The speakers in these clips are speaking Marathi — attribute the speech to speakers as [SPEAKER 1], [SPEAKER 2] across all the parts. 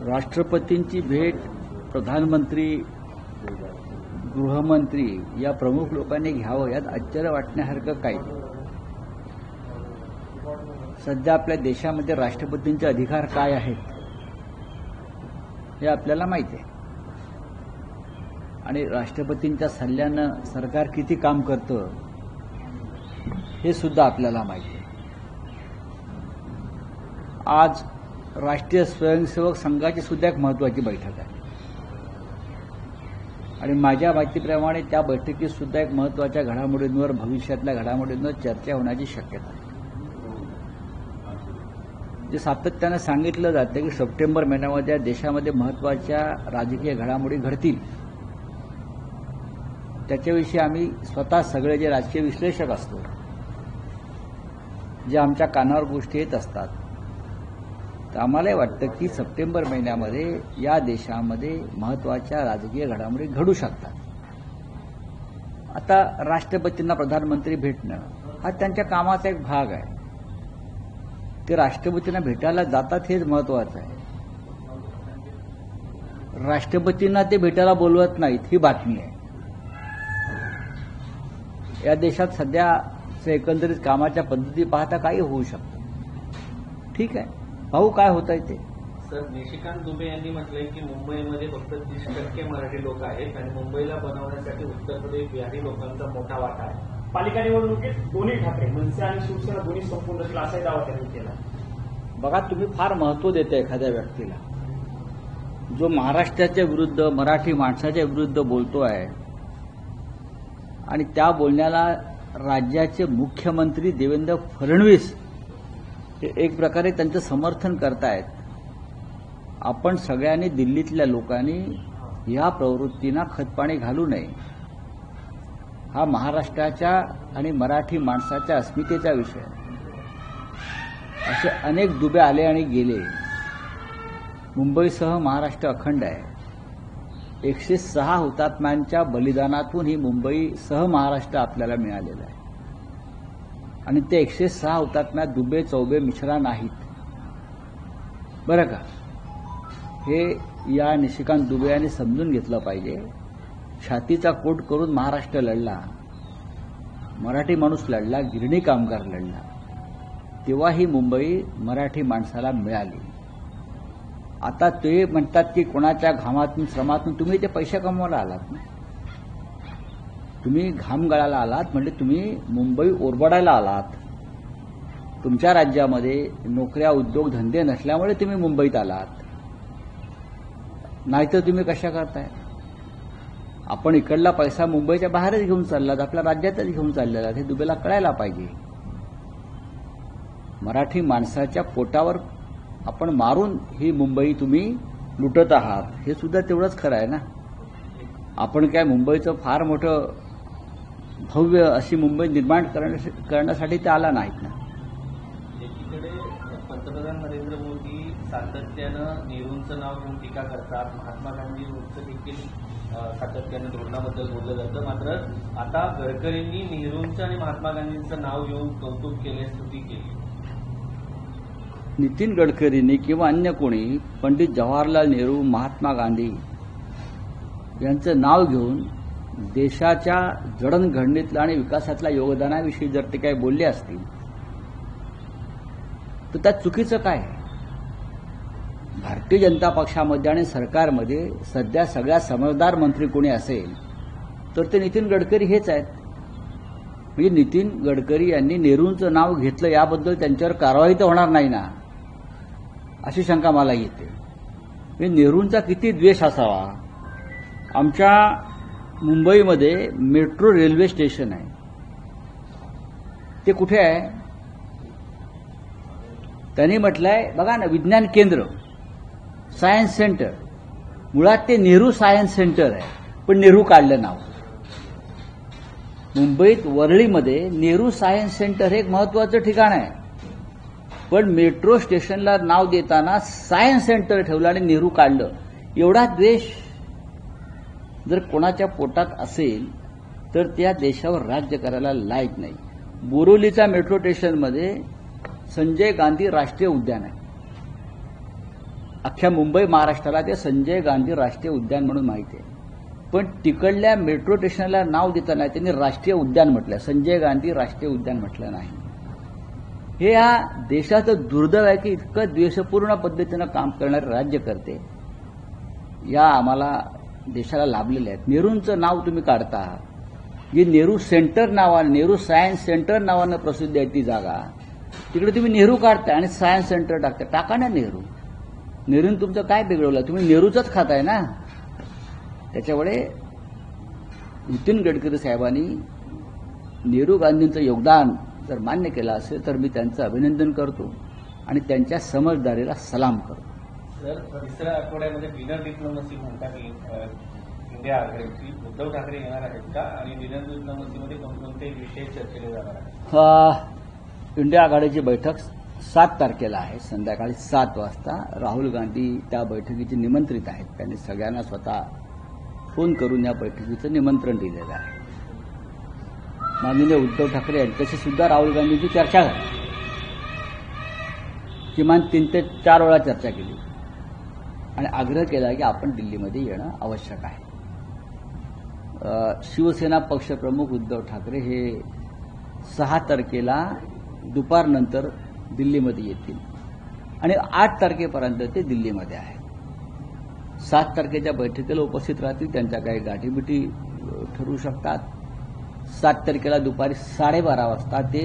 [SPEAKER 1] राष्ट्रपतींची भेट प्रधानमंत्री, गृहमंत्री या प्रमुख लोकांनी घ्यावं यात आश्चर्य वाटण्यासारखं काही नाही. सध्या आपल्या देशामध्ये राष्ट्रपतींचे अधिकार काय आहेत हे आपल्याला माहिती आहे आणि राष्ट्रपतींच्या सल्ल्यानं सरकार किती काम करतं हे सुद्धा आपल्याला माहिती आहे. आज राष्ट्रीय स्वयंसेवक संघाची सुद्धा एक महत्त्वाची बैठक आहे आणि माझ्या माहितीप्रमाणे त्या बैठकीत सुद्धा एक महत्त्वाच्या घडामोडींवर, भविष्यातल्या घडामोडींवर चर्चा होण्याची शक्यता आहे. जे सातत्यानं सांगितलं जातं की सप्टेंबर महिन्यामध्ये देशामध्ये महत्त्वाच्या राजकीय घडामोडी घडतील, त्याच्याविषयी आम्ही स्वतः सगळे जे राजकीय विश्लेषक असतो, जे आमच्या कानावर गोष्टी येत असतात, तर आम्हालाही वाटतं की सप्टेंबर महिन्यामध्ये या देशामध्ये महत्त्वाच्या राजकीय घडामोडी घडू शकतात. आता राष्ट्रपतींना प्रधानमंत्री भेटणं हा त्यांच्या कामाचा एक भाग आहे. ते राष्ट्रपतींना भेटायला जातात हेच महत्त्वाचं आहे. राष्ट्रपतींना ते भेटायला बोलवत नाहीत ही बातमी आहे. या देशात सध्याचं एकंदरीत कामाच्या पद्धती पाहता काही होऊ शकतं. ठीक आहे, पाहू काय होत आहे ते.
[SPEAKER 2] सर, निशिकांत दुबे यांनी म्हटलंय की मुंबईमध्ये फक्त 30% मराठी लोक आहेत आणि मुंबईला बनवण्यासाठी उत्तर प्रदेश, बिहारी लोकांचा मोठा वाटा आहे.
[SPEAKER 3] पालिका निवडणुकीत दोन्ही ठाकरे, मनसे आणि शिवसेना दोन्ही संपूर्ण असतील असाही दावा त्यांनी केला.
[SPEAKER 1] बघा, तुम्ही फार महत्त्व देता एखाद्या व्यक्तीला जो महाराष्ट्राच्या विरुद्ध, मराठी माणसाच्या विरुद्ध बोलतो आहे आणि त्या बोलण्याला राज्याचे मुख्यमंत्री देवेंद्र फडणवीस हे एक प्रकारे त्यांचं समर्थन करतायत. आपण सगळ्यांनी, दिल्लीतल्या लोकांनी या प्रवृत्तींना खतपाणी घालू नये. हा महाराष्ट्राच्या आणि मराठी माणसाच्या अस्मितेचा विषय आहे. असे अनेक दुबे आले आणि गेले. मुंबईसह महाराष्ट्र अखंड आहे. 106 हुतात्म्यांच्या बलिदानातून ही मुंबईसह महाराष्ट्र आपल्याला मिळालेलं आहे आणि ते 106 हुतात्म्यात दुबे चौबे मिश्रा नाहीत, बरं का. हे या निशिकांत दुबे यांनी समजून घेतलं पाहिजे. छातीचा कोट करून महाराष्ट्र लढला, मराठी माणूस लढला, गिरणी कामगार लढला, तेव्हा ही मुंबई मराठी माणसाला मिळाली. आता ते म्हणतात की कोणाच्या घामातून, श्रमातून तुम्ही ते पैसे कमवायला आलात ना. तुम्ही घाम गळायला आलात म्हणजे तुम्ही मुंबई ओरबडायला आलात. तुमच्या राज्यामध्ये नोकऱ्या, उद्योग, धंदे नसल्यामुळे तुम्ही मुंबईत आलात, नाहीतर तुम्ही कशा करताय. आपण इकडला पैसा मुंबईच्या बाहेरच घेऊन चाललात, आपल्या राज्यातच घेऊन चाललेला. हे दुबेला कळायला पाहिजे. मराठी माणसाच्या पोटावर आपण मारून ही मुंबई तुम्ही लुटत आहात, हे सुद्धा तेवढंच खरं आहे ना. आपण काय मुंबईचं फार मोठं भव्य अशी मुंबई निर्माण करण्यासाठी ते आला नाहीत ना.
[SPEAKER 2] एकीकडे पंतप्रधान नरेंद्र मोदी सातत्यानं नेहरूंचं नाव घेऊन टीका करतात, महात्मा गांधींचं देखील सातत्यानं धोरणाबद्दल बोललं जातं. मात्र आता गडकरींनी नेहरूंचं आणि महात्मा गांधींचं नाव घेऊन कौतुक केले, स्तुती केली.
[SPEAKER 1] नितीन गडकरींनी किंवा अन्य कोणी पंडित जवाहरलाल नेहरू, महात्मा गांधी यांचं नाव घेऊन देशाच्या जडणघडणीतल्या आणि विकासातल्या योगदानाविषयी जर ते काही बोलले असतील तर त्यात चुकीचं काय आहे. भारतीय जनता पक्षामध्ये आणि सरकारमध्ये सध्या सगळ्यात समजदार मंत्री कोणी असेल तर ते नितीन गडकरी हेच आहेत. म्हणजे नितीन गडकरी यांनी नेहरूंचं नाव घेतलं याबद्दल त्यांच्यावर कारवाई तर होणार नाही ना, अशी शंका मला येते. म्हणजे नेहरूंचा किती द्वेष असावा. आमच्या मुंबईमध्ये मेट्रो रेल्वे स्टेशन आहे, ते कुठे आहे. त्यांनी म्हटलंय बघा ना, विज्ञान केंद्र, सायन्स सेंटर. मुळात ते नेहरू सायन्स सेंटर आहे, पण नेहरू काढलं नाव. मुंबईत वरळीमध्ये नेहरू सायन्स सेंटर हे एक महत्वाचं ठिकाण आहे, पण मेट्रो स्टेशनला नाव देताना सायन्स सेंटर ठेवलं आणि नेहरू काढलं. एवढा द्वेष जर कोणाच्या पोटात असेल तर त्या देशावर राज्य करायला लायक नाही. बोरिवलीच्या मेट्रो स्टेशनमध्ये संजय गांधी राष्ट्रीय उद्यान आहे. अख्ख्या मुंबई महाराष्ट्राला ते संजय गांधी राष्ट्रीय उद्यान म्हणून माहिती आहे. पण तिकडल्या मेट्रो स्टेशनला नाव देताना त्यांनी राष्ट्रीय उद्यान म्हटलं, संजय गांधी राष्ट्रीय उद्यान म्हटलं नाही. हे या देशाचं दुर्दैव आहे की इतकं द्वेषपूर्ण पद्धतीनं काम करणारे राज्यकर्ते या आम्हाला देशाला लाभलेले आहेत. नेहरूंचं नाव तुम्ही काढता, जी नेहरू सेंटर नावानं, नेहरू सायन्स सेंटर नावानं प्रसिद्ध आहे ती जागा, तिकडे तुम्ही नेहरू काढताय आणि सायन्स सेंटर टाकताय. टाका ना नेहरू. नेहरून तुमचं काय बिघडवलं? तुम्ही नेहरूचंच खाताय ना. त्याच्यामुळे नितीन गडकरी साहेबांनी नेहरू गांधींचं योगदान जर मान्य केलं असेल तर मी त्यांचं अभिनंदन करतो आणि त्यांच्या समजदारीला सलाम करतो.
[SPEAKER 2] सर, तिसऱ्या आठवड्यामध्ये डिनर डिप्लोमसी म्हणतात इंडिया आघाडीची उद्धव ठाकरे येणार आहेत का, आणि डिनर डिप्लोमसीमध्ये कोणकोणते विषय चर्चेले जाणार आहेत?
[SPEAKER 1] इंडिया आघाडीची बैठक 7 तारखेला आहे, संध्याकाळी 7 वाजता. राहुल गांधी त्या बैठकीचे निमंत्रित आहेत. त्यांनी सगळ्यांना स्वतः फोन करून या बैठकीचं निमंत्रण दिलेलं आहे. माननीय उद्धव ठाकरे यांच्याशी सुद्धा राहुल गांधींची चर्चा झाली, किमान 3 ते 4 वेळा चर्चा केली आणि आग्रह केला की आपण दिल्लीमध्ये येणं आवश्यक आहे. शिवसेना पक्षप्रमुख उद्धव ठाकरे हे 6 तारखेला दुपारनंतर दिल्लीमध्ये येतील आणि 8 तारखेपर्यंत ते दिल्लीमध्ये आहेत. 7 तारखेच्या बैठकीला उपस्थित राहतील. त्यांच्या काही गाठीबिटी ठरवू शकतात. 7 तारखेला दुपारी 12:30 वाजता ते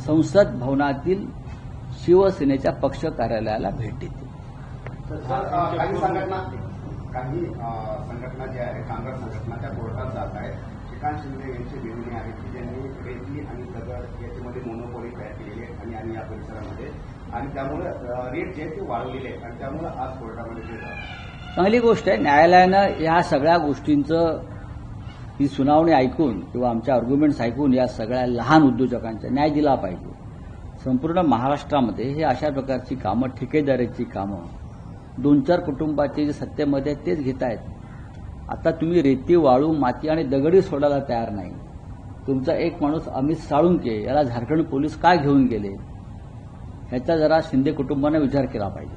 [SPEAKER 1] संसद भवनातील शिवसेनेच्या पक्ष कार्यालयाला भेट देतील.
[SPEAKER 4] काही संघटना ज्या आहेत, कामगार संघटना, त्या कोर्टात जात आहेत. श्रीकांत शिंदे यांची विनंती आहे की ज्यांनी रेती आणि दगड याच्यामध्ये मोनोपॉली तयार केलेली आहे आणि या परिसरामध्ये, आणि त्यामुळे रेट जे आहे ते वाढवलेले आहे आणि त्यामुळे आज कोर्टामध्ये ते जातात.
[SPEAKER 1] चांगली गोष्ट आहे. न्यायालयानं या सगळ्या गोष्टींचं ही सुनावणी ऐकून किंवा आमच्या आर्ग्युमेंट्स ऐकून या सगळ्या लहान उद्योजकांचा न्याय दिला पाहिजे. संपूर्ण महाराष्ट्रामध्ये हे अशा प्रकारची कामं, ठेकेदारीची कामं 2-4 कुटुंबाचे जे सत्तेमध्ये आहेत तेच घेत आहेत. आता तुम्ही रेती, वाळू, माती आणि दगडी सोडायला तयार नाही. तुमचा एक माणूस अमित साळुंके याला झारखंड पोलीस काय घेऊन गेले ह्याचा जरा शिंदे कुटुंबाने विचार केला पाहिजे.